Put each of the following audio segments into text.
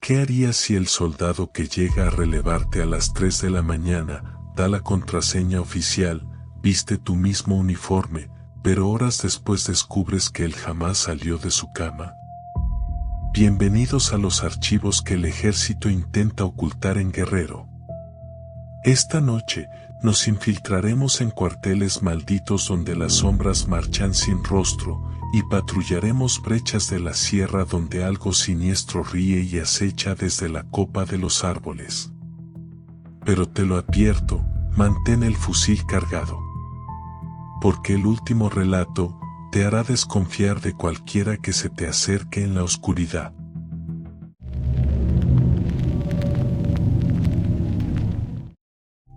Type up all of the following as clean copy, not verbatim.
¿Qué harías si el soldado que llega a relevarte a las 3 de la mañana da la contraseña oficial, viste tu mismo uniforme, pero horas después descubres que él jamás salió de su cama? Bienvenidos a los archivos que el ejército intenta ocultar en Guerrero. Esta noche, nos infiltraremos en cuarteles malditos donde las sombras marchan sin rostro, y patrullaremos brechas de la sierra donde algo siniestro ríe y acecha desde la copa de los árboles. Pero te lo advierto, mantén el fusil cargado. Porque el último relato te hará desconfiar de cualquiera que se te acerque en la oscuridad.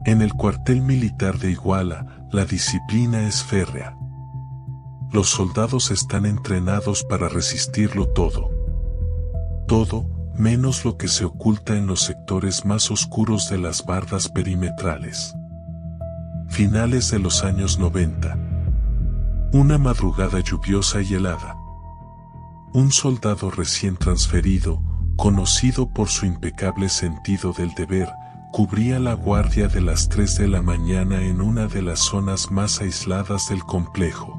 En el cuartel militar de Iguala, la disciplina es férrea. Los soldados están entrenados para resistirlo todo. Todo, menos lo que se oculta en los sectores más oscuros de las bardas perimetrales. Finales de los años 90. Una madrugada lluviosa y helada. Un soldado recién transferido, conocido por su impecable sentido del deber, cubría la guardia de las 3 de la mañana en una de las zonas más aisladas del complejo.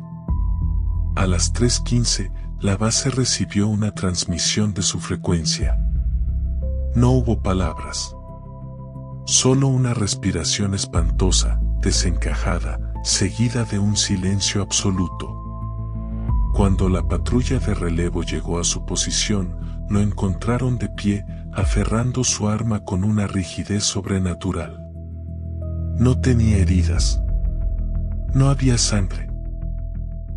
A las 3:15, la base recibió una transmisión de su frecuencia. No hubo palabras. Solo una respiración espantosa, desencajada, seguida de un silencio absoluto. Cuando la patrulla de relevo llegó a su posición, lo encontraron de pie, aferrando su arma con una rigidez sobrenatural. No tenía heridas. No había sangre.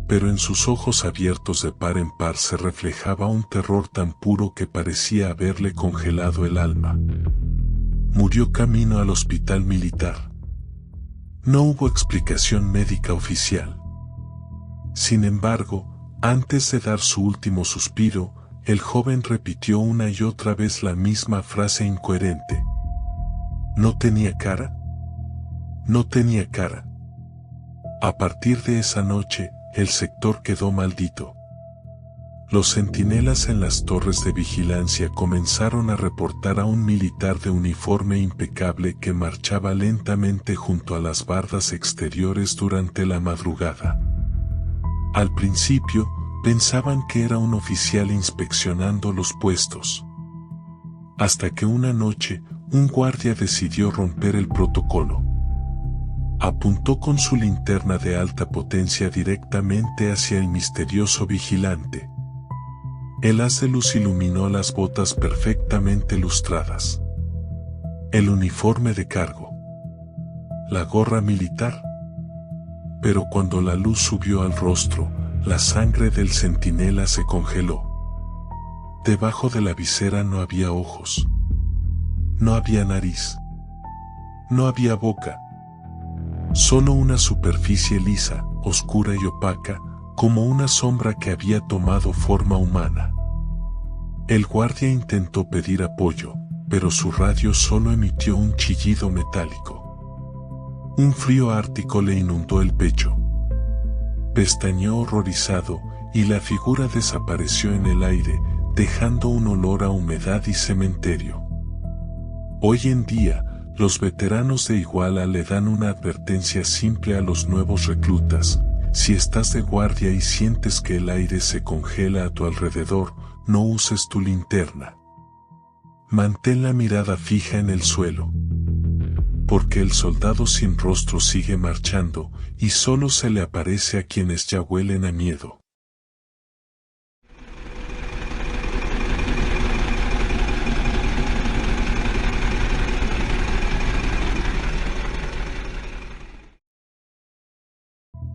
Pero en sus ojos abiertos de par en par se reflejaba un terror tan puro que parecía haberle congelado el alma. Murió camino al hospital militar. No hubo explicación médica oficial. Sin embargo, antes de dar su último suspiro, el joven repitió una y otra vez la misma frase incoherente. ¿No tenía cara? No tenía cara. A partir de esa noche, el sector quedó maldito. Los centinelas en las torres de vigilancia comenzaron a reportar a un militar de uniforme impecable que marchaba lentamente junto a las bardas exteriores durante la madrugada. Al principio, pensaban que era un oficial inspeccionando los puestos. Hasta que una noche, un guardia decidió romper el protocolo. Apuntó con su linterna de alta potencia directamente hacia el misterioso vigilante. El haz de luz iluminó las botas perfectamente lustradas, el uniforme de cargo, la gorra militar. Pero cuando la luz subió al rostro, la sangre del centinela se congeló. Debajo de la visera no había ojos, no había nariz, no había boca. Solo una superficie lisa, oscura y opaca, como una sombra que había tomado forma humana. El guardia intentó pedir apoyo, pero su radio solo emitió un chillido metálico. Un frío ártico le inundó el pecho. Pestañeó horrorizado, y la figura desapareció en el aire, dejando un olor a humedad y cementerio. Hoy en día, los veteranos de Iguala le dan una advertencia simple a los nuevos reclutas: si estás de guardia y sientes que el aire se congela a tu alrededor, no uses tu linterna. Mantén la mirada fija en el suelo. Porque el soldado sin rostro sigue marchando, y solo se le aparece a quienes ya huelen a miedo.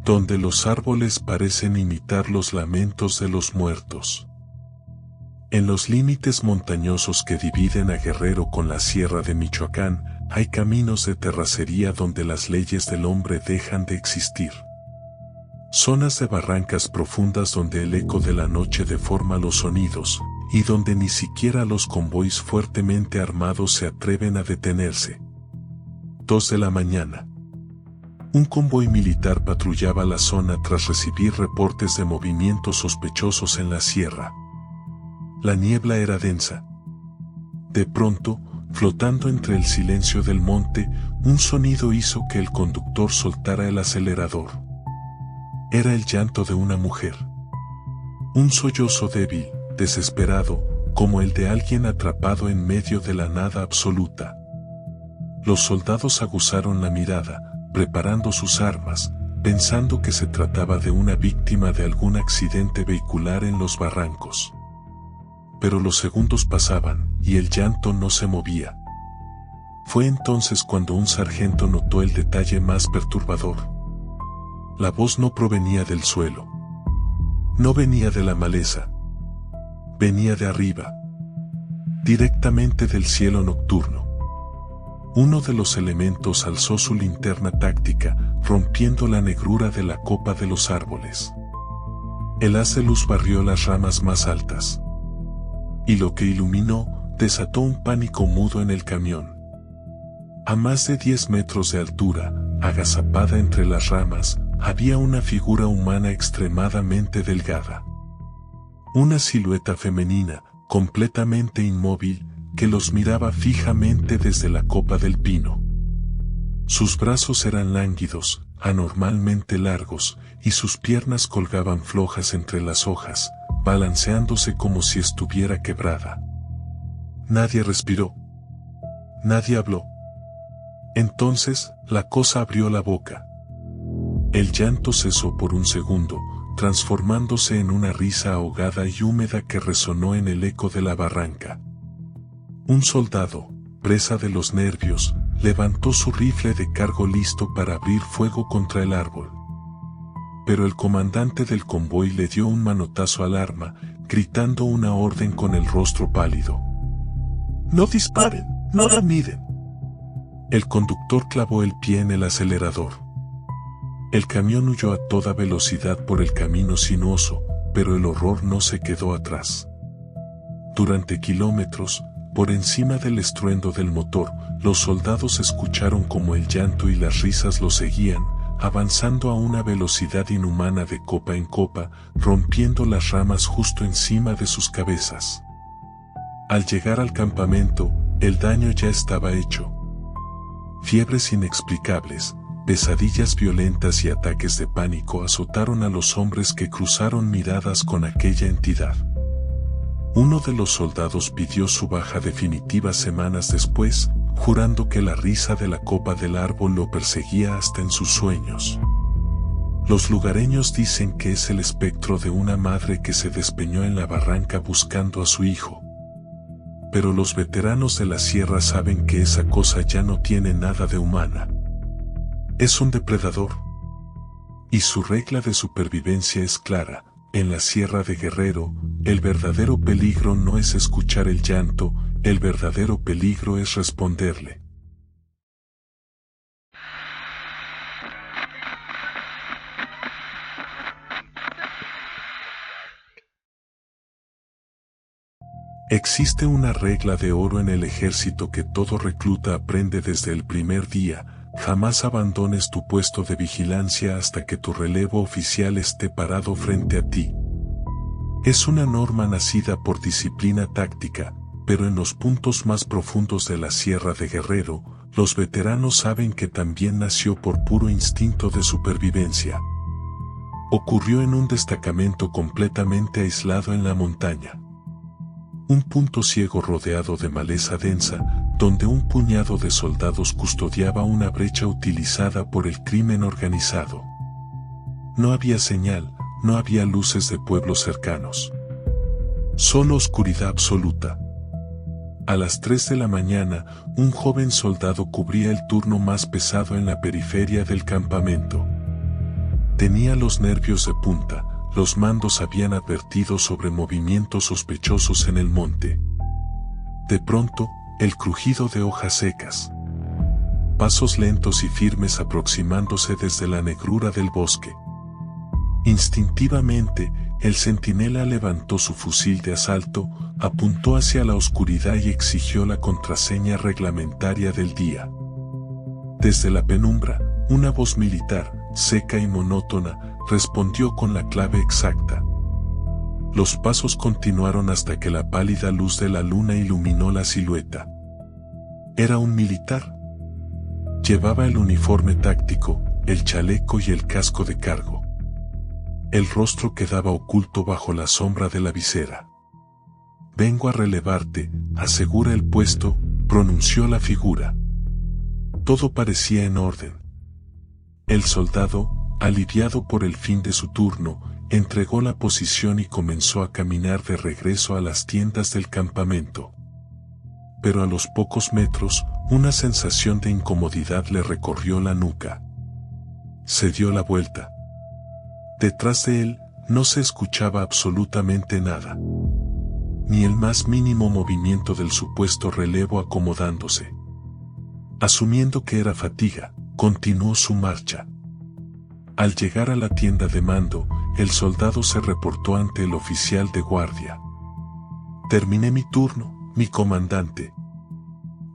Donde los árboles parecen imitar los lamentos de los muertos. En los límites montañosos que dividen a Guerrero con la sierra de Michoacán, hay caminos de terracería donde las leyes del hombre dejan de existir. Zonas de barrancas profundas donde el eco de la noche deforma los sonidos, y donde ni siquiera los convoys fuertemente armados se atreven a detenerse. 2 de la mañana. Un convoy militar patrullaba la zona tras recibir reportes de movimientos sospechosos en la sierra. La niebla era densa. De pronto, flotando entre el silencio del monte, un sonido hizo que el conductor soltara el acelerador. Era el llanto de una mujer. Un sollozo débil, desesperado, como el de alguien atrapado en medio de la nada absoluta. Los soldados aguzaron la mirada, preparando sus armas, pensando que se trataba de una víctima de algún accidente vehicular en los barrancos. Pero los segundos pasaban, y el llanto no se movía. Fue entonces cuando un sargento notó el detalle más perturbador. La voz no provenía del suelo. No venía de la maleza. Venía de arriba. Directamente del cielo nocturno. Uno de los elementos alzó su linterna táctica, rompiendo la negrura de la copa de los árboles. El haz de luz barrió las ramas más altas. Y lo que iluminó, desató un pánico mudo en el camión. A más de 10 metros de altura, agazapada entre las ramas, había una figura humana extremadamente delgada. Una silueta femenina, completamente inmóvil, que los miraba fijamente desde la copa del pino. Sus brazos eran lánguidos, anormalmente largos, y sus piernas colgaban flojas entre las hojas, balanceándose como si estuviera quebrada. Nadie respiró. Nadie habló. Entonces, la cosa abrió la boca. El llanto cesó por un segundo, transformándose en una risa ahogada y húmeda que resonó en el eco de la barranca. Un soldado, presa de los nervios, levantó su rifle de cargo listo para abrir fuego contra el árbol. Pero el comandante del convoy le dio un manotazo al arma, gritando una orden con el rostro pálido. «¡No disparen! ¡No la miren!». El conductor clavó el pie en el acelerador. El camión huyó a toda velocidad por el camino sinuoso, pero el horror no se quedó atrás. Durante kilómetros, por encima del estruendo del motor, los soldados escucharon como el llanto y las risas los seguían, avanzando a una velocidad inhumana de copa en copa, rompiendo las ramas justo encima de sus cabezas. Al llegar al campamento, el daño ya estaba hecho. Fiebres inexplicables, pesadillas violentas y ataques de pánico azotaron a los hombres que cruzaron miradas con aquella entidad. Uno de los soldados pidió su baja definitiva semanas después, jurando que la risa de la copa del árbol lo perseguía hasta en sus sueños. Los lugareños dicen que es el espectro de una madre que se despeñó en la barranca buscando a su hijo. Pero los veteranos de la sierra saben que esa cosa ya no tiene nada de humana. Es un depredador. Y su regla de supervivencia es clara: en la Sierra de Guerrero, el verdadero peligro no es escuchar el llanto, el verdadero peligro es responderle. Existe una regla de oro en el ejército que todo recluta aprende desde el primer día: jamás abandones tu puesto de vigilancia hasta que tu relevo oficial esté parado frente a ti. Es una norma nacida por disciplina táctica, pero en los puntos más profundos de la Sierra de Guerrero, los veteranos saben que también nació por puro instinto de supervivencia. Ocurrió en un destacamento completamente aislado en la montaña. Un punto ciego rodeado de maleza densa, donde un puñado de soldados custodiaba una brecha utilizada por el crimen organizado. No había señal, no había luces de pueblos cercanos. Solo oscuridad absoluta. A las 3 de la mañana, un joven soldado cubría el turno más pesado en la periferia del campamento. Tenía los nervios de punta. Los mandos habían advertido sobre movimientos sospechosos en el monte. De pronto, el crujido de hojas secas. Pasos lentos y firmes aproximándose desde la negrura del bosque. Instintivamente, el centinela levantó su fusil de asalto, apuntó hacia la oscuridad y exigió la contraseña reglamentaria del día. Desde la penumbra, una voz militar, seca y monótona, respondió con la clave exacta. Los pasos continuaron hasta que la pálida luz de la luna iluminó la silueta. Era un militar. Llevaba el uniforme táctico, el chaleco y el casco de cargo. El rostro quedaba oculto bajo la sombra de la visera. «Vengo a relevarte», asegura el puesto, pronunció la figura. Todo parecía en orden. El soldado, aliviado por el fin de su turno, entregó la posición y comenzó a caminar de regreso a las tiendas del campamento. Pero a los pocos metros, una sensación de incomodidad le recorrió la nuca. Se dio la vuelta. Detrás de él, no se escuchaba absolutamente nada. Ni el más mínimo movimiento del supuesto relevo acomodándose. Asumiendo que era fatiga, continuó su marcha. Al llegar a la tienda de mando, el soldado se reportó ante el oficial de guardia. «Terminé mi turno, mi comandante».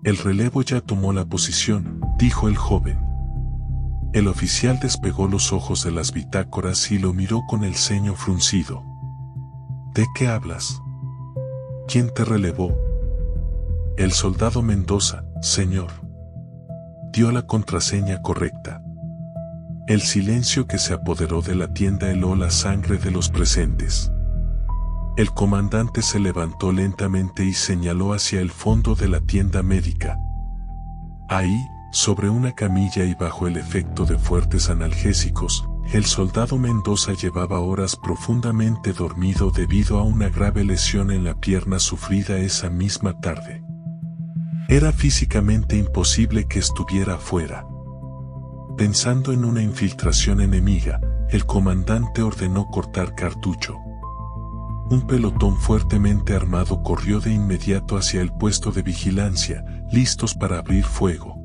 «El relevo ya tomó la posición», dijo el joven. El oficial despegó los ojos de las bitácoras y lo miró con el ceño fruncido. «¿De qué hablas? ¿Quién te relevó?» «El soldado Mendoza, señor». Dio la contraseña correcta. El silencio que se apoderó de la tienda heló la sangre de los presentes. El comandante se levantó lentamente y señaló hacia el fondo de la tienda médica. Ahí, sobre una camilla y bajo el efecto de fuertes analgésicos, el soldado Mendoza llevaba horas profundamente dormido debido a una grave lesión en la pierna sufrida esa misma tarde. Era físicamente imposible que estuviera afuera. Pensando en una infiltración enemiga, el comandante ordenó cortar cartucho. Un pelotón fuertemente armado corrió de inmediato hacia el puesto de vigilancia, listos para abrir fuego.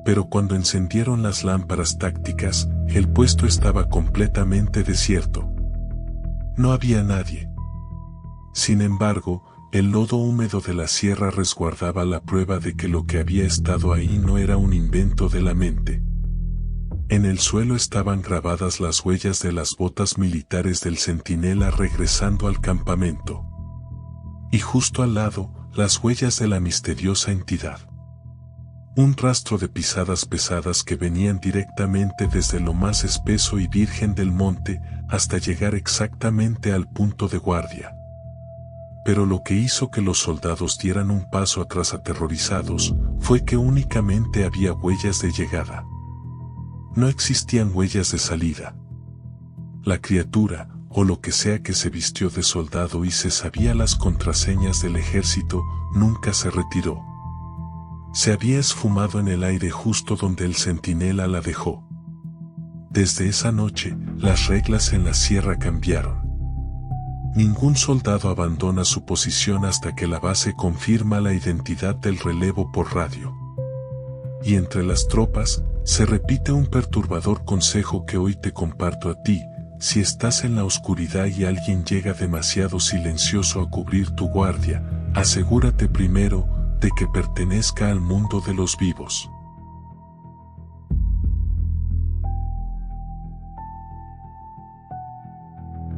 Pero cuando encendieron las lámparas tácticas, el puesto estaba completamente desierto. No había nadie. Sin embargo, el lodo húmedo de la sierra resguardaba la prueba de que lo que había estado ahí no era un invento de la mente. En el suelo estaban grabadas las huellas de las botas militares del centinela regresando al campamento. Y justo al lado, las huellas de la misteriosa entidad. Un rastro de pisadas pesadas que venían directamente desde lo más espeso y virgen del monte hasta llegar exactamente al punto de guardia. Pero lo que hizo que los soldados dieran un paso atrás aterrorizados fue que únicamente había huellas de llegada. No existían huellas de salida. La criatura, o lo que sea que se vistió de soldado y se sabía las contraseñas del ejército, nunca se retiró. Se había esfumado en el aire justo donde el centinela la dejó. Desde esa noche, las reglas en la sierra cambiaron. Ningún soldado abandona su posición hasta que la base confirma la identidad del relevo por radio. Y entre las tropas, se repite un perturbador consejo que hoy te comparto a ti: si estás en la oscuridad y alguien llega demasiado silencioso a cubrir tu guardia, asegúrate primero de que pertenezca al mundo de los vivos.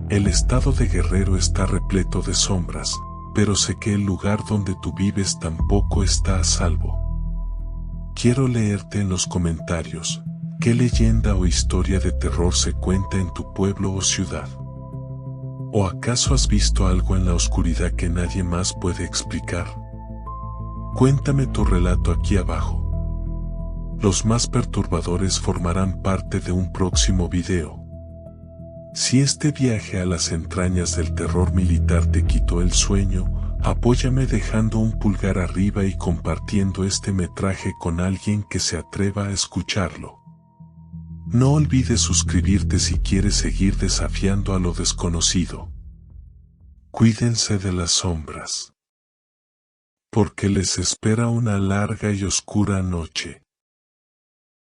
El estado de Guerrero está repleto de sombras, pero sé que el lugar donde tú vives tampoco está a salvo. Quiero leerte en los comentarios, ¿qué leyenda o historia de terror se cuenta en tu pueblo o ciudad? ¿O acaso has visto algo en la oscuridad que nadie más puede explicar? Cuéntame tu relato aquí abajo. Los más perturbadores formarán parte de un próximo video. Si este viaje a las entrañas del terror militar te quitó el sueño, apóyame dejando un pulgar arriba y compartiendo este metraje con alguien que se atreva a escucharlo. No olvides suscribirte si quieres seguir desafiando a lo desconocido. Cuídense de las sombras, porque les espera una larga y oscura noche.